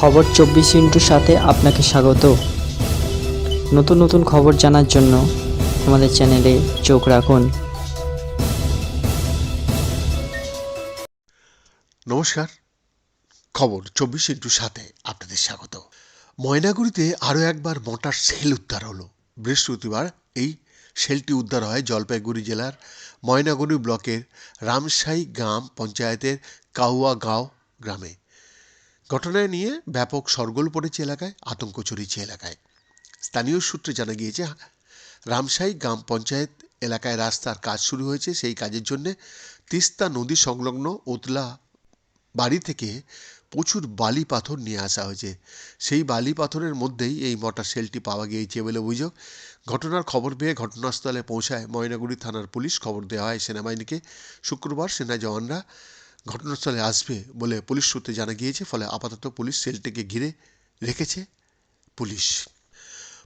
খবর 24 সাথে আপনাকে স্বাগত। নতুন নতুন খবর জানার জন্য আমাদের চ্যানেলে চোখ রাখুন। নমস্কার, খবর 24x7 আপনাদের স্বাগত। ময়নাগুড়িতে আরও একবার মোটর সেল উদ্ধার হলো। বৃহস্পতিবার এই সেলটি উদ্ধার হয় জলপাইগুড়ি জেলার ময়নাগুড়ি ব্লকের রামসাই গ্রাম পঞ্চায়েতের কাউয়াগাঁও গ্রামে। ঘটনায় নিয়ে ব্যাপক শোরগোল পড়েছে এলাকায়, আতঙ্ক ছড়িয়েছে এলাকায়। স্থানীয় সূত্রে জানা গিয়েছে, রামসাই গ্রাম পঞ্চায়েত এলাকায় রাস্তার কাজ শুরু হয়েছে। সেই কাজের জন্য তিস্তা নদী সংলগ্ন ওতলা বাড়ি থেকে প্রচুর বালি পাথর নিয়ে আসা হয়েছে। সেই বালি পাথরের মধ্যেই এই মোটর সেলটি পাওয়া গিয়েছে বলে অভিযোগ। ঘটনার খবর পেয়ে ঘটনাস্থলে পৌঁছায় ময়নাগুড়ি থানার পুলিশ। খবর দেওয়া হয় সেনাবাহিনীকে। শুক্রবার সেনা জওয়ানরা ঘটনাস্থলে আসবে বলে পুলিশ সূত্রে জানা গিয়েছে। ফলে আপাতত পুলিশ সেলটিকে ঘিরে রেখেছে পুলিশ।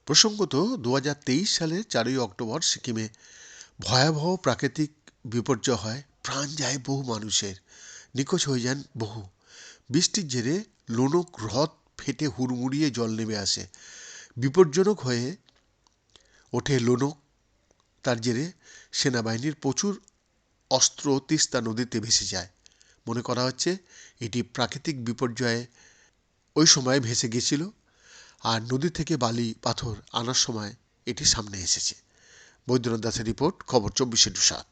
প্রসঙ্গত 2023 সালের 4ই অক্টোবর সিকিমে ভয়াবহ প্রাকৃতিক বিপর্যয় হয়। প্রাণ যায় বহু মানুষের, নিখোঁজ হয়ে যান বহু। বৃষ্টির জেরে লোনক হ্রদ ফেটে হুড়মুড়িয়ে জল নেমে আসে। বিপজ্জনক হয়ে ওঠে লোনক। তার জেরে সেনাবাহিনীর প্রচুর অস্ত্র তিস্তা নদীতে ভেসে যায়। মনে করা হচ্ছে এটি প্রাকৃতিক বিপর্যয়ে ওই সময় ভেসে গেছিল, আর নদী থেকে বালি পাথর আনার সময় এটি সামনে এসেছে। বৈদ্যনাথ দাসের রিপোর্ট, খবর 24x7।